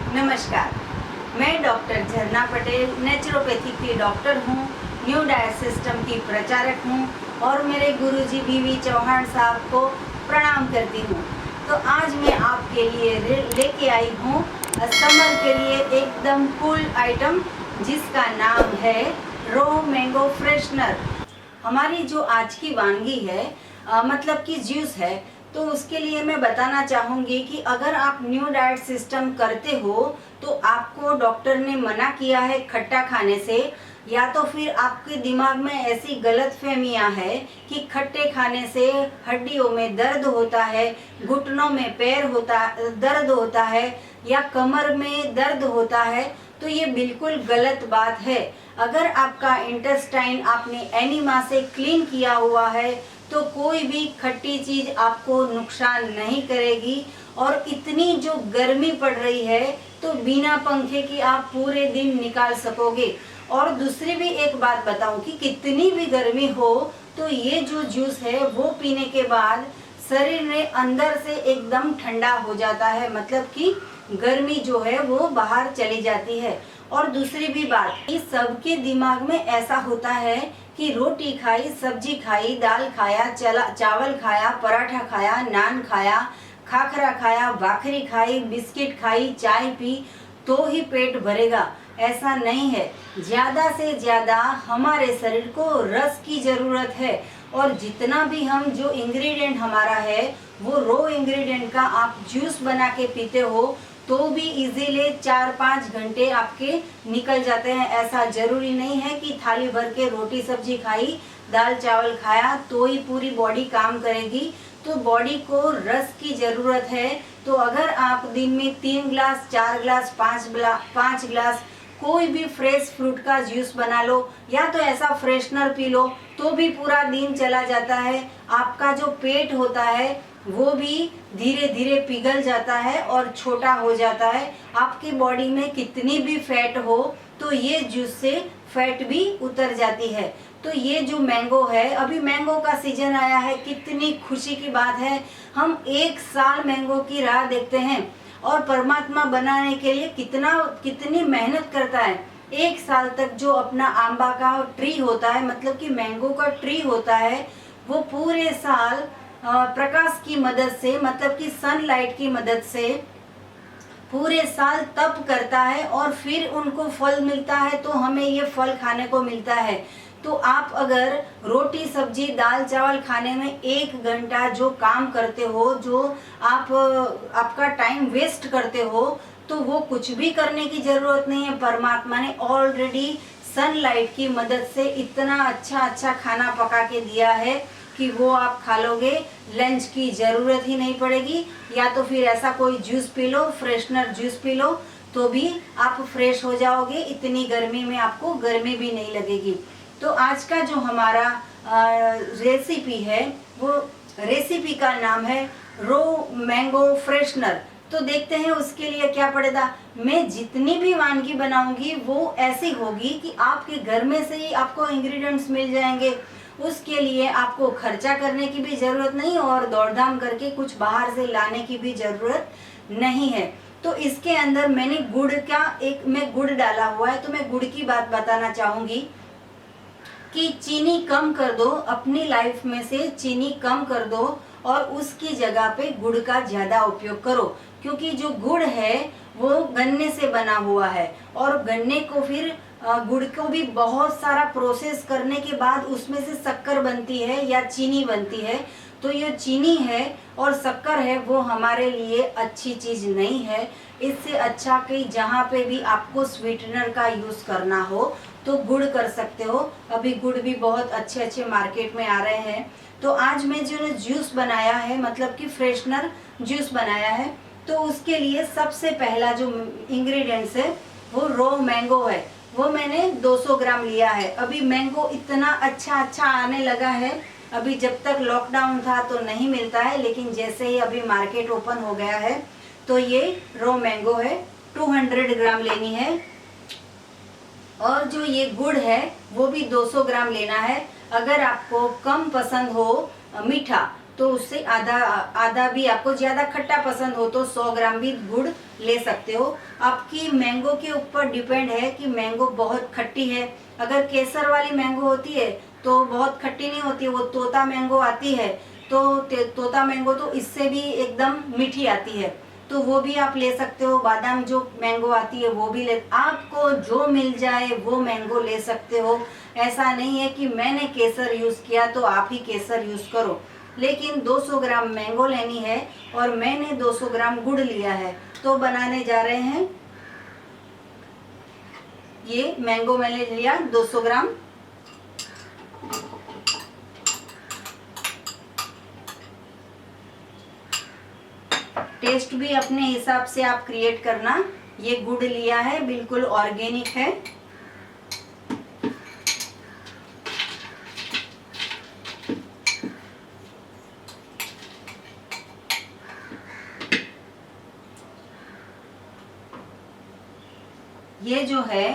नमस्कार, मैं डॉक्टर झरना पटेल नेचुरोपैथी की डॉक्टर हूँ, न्यू डाइट सिस्टम की प्रचारक हूँ और मेरे गुरुजी बीवी चौहान साहब को प्रणाम करती हूँ। तो आज मैं आपके लिए लेके आई हूँ समर के लिए एकदम कूल आइटम जिसका नाम है रो मैंगो फ्रेशनर। हमारी जो आज की वानगी है मतलब कि जूस है, तो उसके लिए मैं बताना चाहूँगी कि अगर आप न्यू डाइट सिस्टम करते हो तो आपको डॉक्टर ने मना किया है खट्टा खाने से, या तो फिर आपके दिमाग में ऐसी गलतफहमियां है कि खट्टे खाने से हड्डियों में दर्द होता है, घुटनों में दर्द होता है या कमर में दर्द होता है। तो ये बिल्कुल गलत बात है। अगर आपका इंटेस्टाइन आपने एनिमा से क्लीन किया हुआ है तो कोई भी खट्टी चीज आपको नुकसान नहीं करेगी। और इतनी जो गर्मी पड़ रही है तो बिना पंखे की आप पूरे दिन निकाल सकोगे। और दूसरी भी एक बात बताऊं कि कितनी भी गर्मी हो तो ये जो जूस है वो पीने के बाद शरीर में अंदर से एकदम ठंडा हो जाता है, मतलब कि गर्मी जो है वो बाहर चली जाती है। और दूसरी भी बात, इस सबके दिमाग में ऐसा होता है कि रोटी खाई, सब्जी खाई, दाल खाया, चावल खाया, पराठा खाया, नान खाया, खाखरा खाया, भाखरी खाई, बिस्किट खाई, चाय पी तो ही पेट भरेगा, ऐसा नहीं है। ज्यादा से ज्यादा हमारे शरीर को रस की जरूरत है और जितना भी हम जो इंग्रेडिएंट हमारा है वो रो इंग्रेडिएंट का आप जूस बना के पीते हो तो भी इजीली 4-5 घंटे आपके निकल जाते हैं। ऐसा जरूरी नहीं है कि थाली भर के रोटी सब्जी खाई, दाल चावल खाया तो ही पूरी बॉडी काम करेगी। तो बॉडी को रस की जरूरत है। तो अगर आप दिन में 3 ग्लास, 4 ग्लास, 5 ग्लास कोई भी फ्रेश फ्रूट का जूस बना लो या तो ऐसा फ्रेशनर पी लो तो भी पूरा दिन चला जाता है। आपका जो पेट होता है वो भी धीरे धीरे पिघल जाता है और छोटा हो जाता है। आपकी बॉडी में कितनी भी फैट हो तो ये जूस से फैट भी उतर जाती है। तो ये जो मैंगो है, अभी मैंगो का सीजन आया है, कितनी खुशी की बात है। हम 1 साल मैंगो की राह देखते हैं और परमात्मा बनाने के लिए कितनी मेहनत करता है। 1 साल तक जो अपना आंबा का ट्री होता है, मतलब कि मैंगो का ट्री होता है, वो पूरे साल प्रकाश की मदद से, मतलब कि सनलाइट की मदद से पूरे साल तप करता है और फिर उनको फल मिलता है। तो हमें ये फल खाने को मिलता है। तो आप अगर रोटी सब्जी दाल चावल खाने में 1 घंटा जो काम करते हो, जो आपका टाइम वेस्ट करते हो, तो वो कुछ भी करने की जरूरत नहीं है। परमात्मा ने ऑलरेडी सनलाइट की मदद से इतना अच्छा खाना पका के दिया है कि वो आप खा लोगे, लंच की जरूरत ही नहीं पड़ेगी। या तो फिर ऐसा कोई juice P low, freshener juice P low तो भी आप फ्रेश हो जाओगे। इतनी गर्मी में आपको गर्मी भी नहीं लगेगी। तो आज का जो हमारा रेसिपी है वो रेसिपी का नाम है रो मैंगो फ्रेशनर। तो देखते हैं उसके लिए क्या पड़ेगा। मैं जितनी भी वानगी बनाऊंगी वो ऐसी होगी कि आपके घर में से ही आपको इंग्रेडिएंट्स मिल जाएंगे। उसके लिए आपको खर्चा करने की भी जरूरत नहीं और दौड़धाम करके कुछ बाहर से लाने की भी जरूरत नहीं है। तो इसके अंदर मैंने गुड़ डाला हुआ है। तो मैं गुड़ की बात बताना चाहूंगी कि चीनी कम कर दो, अपनी लाइफ में से चीनी कम कर दो और उसकी जगह पे गुड़ का ज्यादा उपयोग करो, क्योंकि जो गुड़ है वो गन्ने से बना हुआ है और गन्ने को फिर गुड़ को भी बहुत सारा प्रोसेस करने के बाद उसमें से शक्कर बनती है या चीनी बनती है। तो ये चीनी है और शक्कर है वो हमारे लिए अच्छी चीज नहीं है। इससे अच्छा कि जहाँ पे भी आपको स्वीटनर का यूज करना हो तो गुड़ कर सकते हो। अभी गुड़ भी बहुत अच्छे मार्केट में आ रहे हैं। तो आज मैं जो जूस बनाया है, मतलब कि फ्रेशनर जूस बनाया है, तो उसके लिए सबसे पहला जो इंग्रेडिएंट्स है वो रो मैंगो है। वो मैंने 200 ग्राम लिया है। अभी मैंगो इतना अच्छा आने लगा है। अभी जब तक लॉकडाउन था तो नहीं मिलता है, लेकिन जैसे ही अभी मार्केट ओपन हो गया है तो ये रो मैंगो है। 200 ग्राम लेनी है। और जो ये गुड़ है वो भी 200 ग्राम लेना है। अगर आपको कम पसंद हो मीठा तो उससे आधा आधा भी, आपको ज़्यादा खट्टा पसंद हो तो 100 ग्राम भी गुड़ ले सकते हो। आपकी मैंगो के ऊपर डिपेंड है कि मैंगो बहुत खट्टी है। अगर केसर वाली मैंगो होती है तो बहुत खट्टी नहीं होती, वो तोता मैंगो आती है तो तोता मैंगो तो इससे भी एकदम मीठी आती है, तो वो भी आप ले सकते हो। बादाम जो मैंगो आती है वो भी ले, आपको जो मिल जाए वो मैंगो ले सकते हो। ऐसा नहीं है कि मैंने केसर यूज़ किया तो आप ही केसर यूज़ करो। लेकिन 200 ग्राम मैंगो लेनी है और मैंने 200 ग्राम गुड़ लिया है। तो बनाने जा रहे हैं, ये मैंगो मैंने लिया 200 ग्राम। टेस्ट भी अपने हिसाब से आप क्रिएट करना। ये गुड़ लिया है, बिल्कुल ऑर्गेनिक है। ये जो है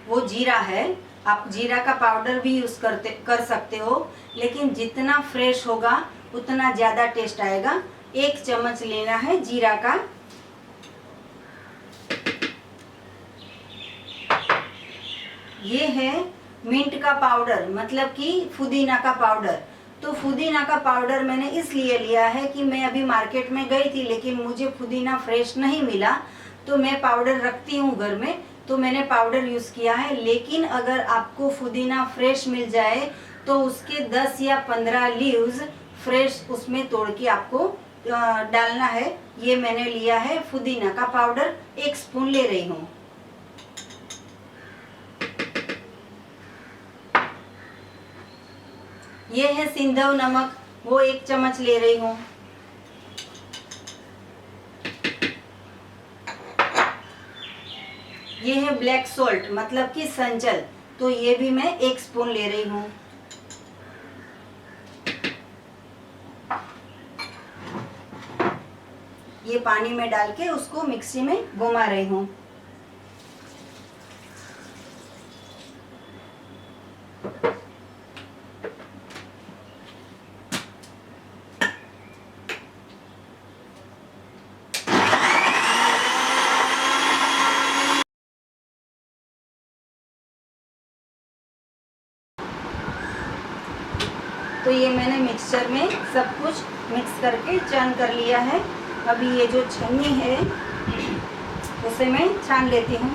वो जीरा है, आप जीरा का पाउडर भी यूज कर सकते हो, लेकिन जितना फ्रेश होगा उतना ज़्यादा टेस्ट आएगा। 1 चम्मच लेना है जीरा का। ये है मिंट का पाउडर, मतलब कि पुदीना का पाउडर। तो पुदीना का पाउडर मैंने इसलिए लिया है कि मैं अभी मार्केट में गई थी लेकिन मुझे पुदीना फ्रेश नहीं मिला, तो मैं पाउडर रखती हूँ घर में, तो मैंने पाउडर यूज़ किया है। लेकिन अगर आपको पुदीना फ्रेश मिल जाए तो उसके 10 या 15 लीव्स फ्रेश उसमें तोड़ के आपको डालना है। ये मैंने लिया है पुदीना का पाउडर, 1 स्पून ले रही हूँ। ये है सिंधव नमक, वो 1 चम्मच ले रही हूँ। ये है ब्लैक सोल्ट, मतलब कि संचल, तो ये भी मैं 1 स्पून ले रही हूँ। ये पानी में डाल के उसको मिक्सी में घुमा रही हूँ। तो ये मैंने मिक्सचर में सब कुछ मिक्स करके चर्न कर लिया है। अभी ये जो छन्नी है उसे मैं छान लेती हूँ।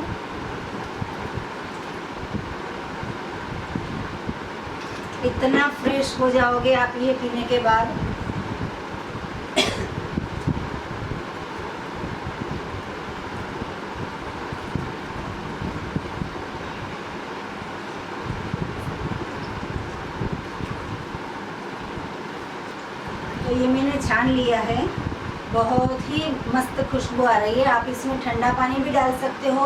इतना फ्रेश हो जाओगे आप ये पीने के बाद। तो ये मैंने छान लिया है, बहुत ही मस्त खुशबू आ रही है। आप इसमें ठंडा पानी भी डाल सकते हो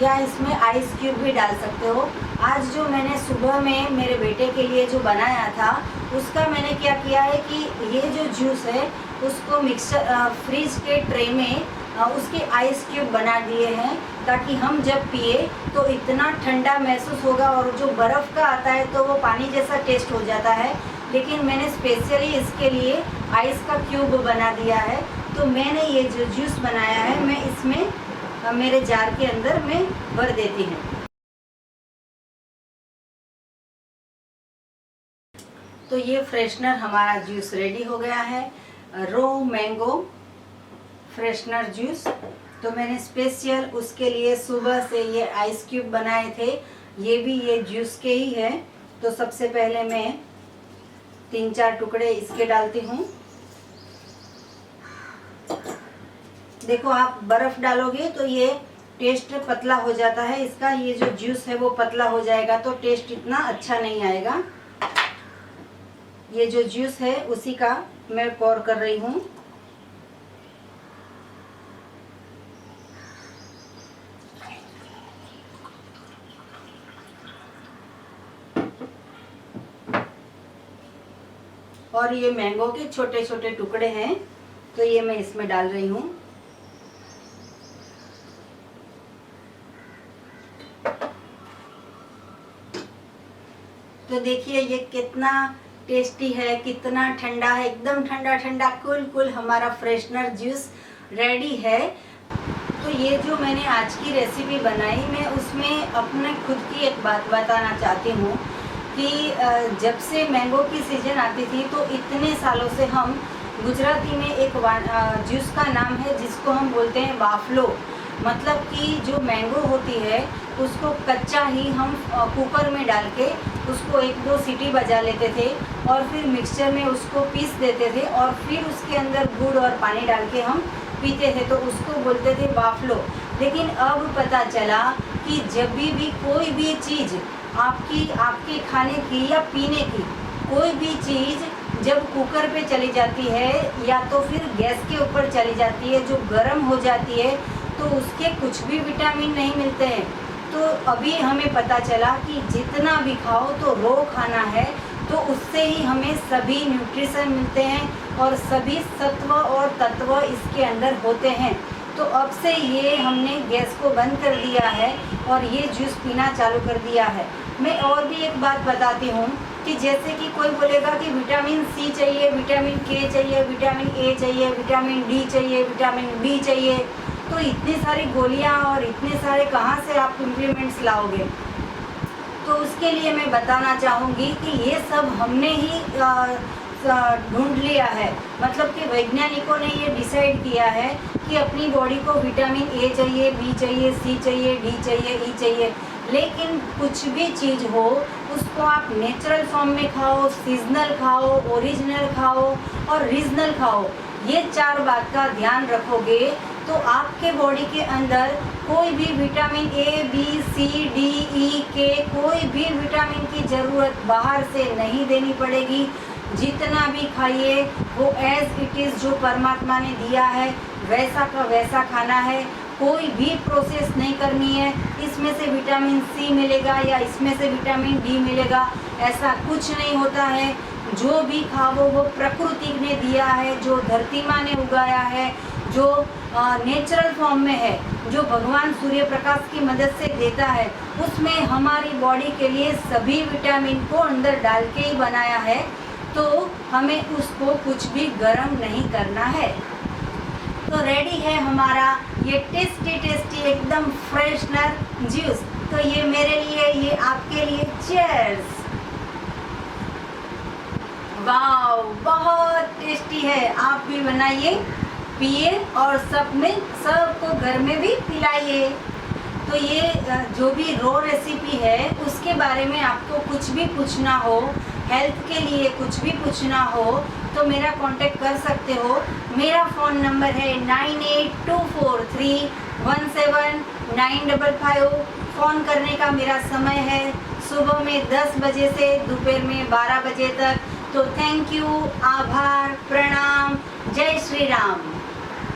या इसमें आइस क्यूब भी डाल सकते हो। आज जो मैंने सुबह में मेरे बेटे के लिए जो बनाया था उसका मैंने क्या किया है कि ये जो जूस है उसको मिक्सर फ्रीज के ट्रे में उसके आइस क्यूब बना दिए हैं, ताकि हम जब पिए तो इतना ठंडा महसूस होगा। और जो बर्फ़ का आता है तो वो पानी जैसा टेस्ट हो जाता है, लेकिन मैंने स्पेशली इसके लिए आइस का क्यूब बना दिया है। तो मैंने ये जो जूस बनाया है मैं इसमें मेरे जार के अंदर मैं भर देती हूँ। तो ये फ्रेशनर हमारा जूस रेडी हो गया है, रो मैंगो फ्रेशनर जूस। तो मैंने स्पेशल उसके लिए सुबह से ये आइस क्यूब बनाए थे, ये भी ये जूस के ही है। तो सबसे पहले मैं 3-4 टुकड़े इसके डालती हूँ। देखो आप बर्फ़ डालोगे तो ये टेस्ट पतला हो जाता है इसका, ये जो जूस है वो पतला हो जाएगा तो टेस्ट इतना अच्छा नहीं आएगा। ये जो जूस है उसी का मैं पोर कर रही हूँ। और ये मैंगो के छोटे छोटे टुकड़े हैं तो ये मैं इसमें डाल रही हूँ। तो देखिए ये कितना टेस्टी है, कितना ठंडा है, एकदम ठंडा ठंडा कूल कूल हमारा फ्रेशनर जूस रेडी है। तो ये जो मैंने आज की रेसिपी बनाई, मैं उसमें अपने खुद की एक बात बताना चाहती हूँ कि जब से मैंगो की सीज़न आती थी तो इतने सालों से हम गुजराती में एक जूस का नाम है जिसको हम बोलते हैं बाफलो। मतलब कि जो मैंगो होती है उसको कच्चा ही हम कुकर में डाल के उसको 1-2 सीटी बजा लेते थे और फिर मिक्सचर में उसको पीस देते थे और फिर उसके अंदर गुड़ और पानी डाल के हम पीते थे, तो उसको बोलते थे बाफलो। लेकिन अब पता चला कि जब भी कोई भी चीज़ आपके खाने की या पीने की कोई भी चीज़ जब कुकर पे चली जाती है या तो फिर गैस के ऊपर चली जाती है, जो गर्म हो जाती है, तो उसके कुछ भी विटामिन नहीं मिलते हैं। तो अभी हमें पता चला कि जितना भी खाओ तो रो खाना है, तो उससे ही हमें सभी न्यूट्रिशन मिलते हैं और सभी सत्व और तत्व इसके अंदर होते हैं। तो अब से ये हमने गैस को बंद कर दिया है और ये जूस पीना चालू कर दिया है। मैं और भी एक बात बताती हूँ कि जैसे कि कोई बोलेगा कि विटामिन सी चाहिए, विटामिन के चाहिए, विटामिन ए चाहिए, विटामिन डी चाहिए, विटामिन बी चाहिए, तो इतनी सारी गोलियाँ और इतने सारे कहाँ से आप इम्प्लीमेंट्स लाओगे। तो उसके लिए मैं बताना चाहूँगी कि ये सब हमने ही ढूंढ लिया है। मतलब कि वैज्ञानिकों ने ये डिसाइड किया है कि अपनी बॉडी को विटामिन ए चाहिए, बी चाहिए, सी चाहिए, डी चाहिए, ई चाहिए। लेकिन कुछ भी चीज़ हो उसको आप नेचुरल फॉर्म में खाओ, सीजनल खाओ, ओरिजिनल खाओ और रीजनल खाओ। ये 4 बात का ध्यान रखोगे तो आपके बॉडी के अंदर कोई भी vitamin A, B, C, D, E, K कोई भी विटामिन की ज़रूरत बाहर से नहीं देनी पड़ेगी। जितना भी खाइए वो एज इट इज़ जो परमात्मा ने दिया है वैसा का वैसा खाना है। कोई भी प्रोसेस नहीं करनी है, इसमें से विटामिन सी मिलेगा या इसमें से विटामिन डी मिलेगा, ऐसा कुछ नहीं होता है। जो भी खाओ वो प्रकृति ने दिया है, जो धरती माँ ने उगाया है, जो नेचुरल फॉर्म में है, जो भगवान सूर्य प्रकाश की मदद से देता है, उसमें हमारी बॉडी के लिए सभी विटामिन को अंदर डाल के ही बनाया है। तो हमें उसको कुछ भी गर्म नहीं करना है। तो रेडी है हमारा ये टेस्टी एकदम फ्रेशनर जूस। तो ये मेरे लिए, ये आपके लिए, चीयर्स। वाव, बहुत टेस्टी है। आप भी बनाइए, पिए और सबको घर में भी पिलाइए। तो ये जो भी रो रेसिपी है उसके बारे में आपको कुछ भी पूछना हो, हेल्थ के लिए कुछ भी पूछना हो तो मेरा कांटेक्ट कर सकते हो। मेरा फ़ोन नंबर है 9824317955। फ़ोन करने का मेरा समय है सुबह में 10 बजे से दोपहर में 12 बजे तक। तो थैंक यू, आभार, प्रणाम, जय श्री राम।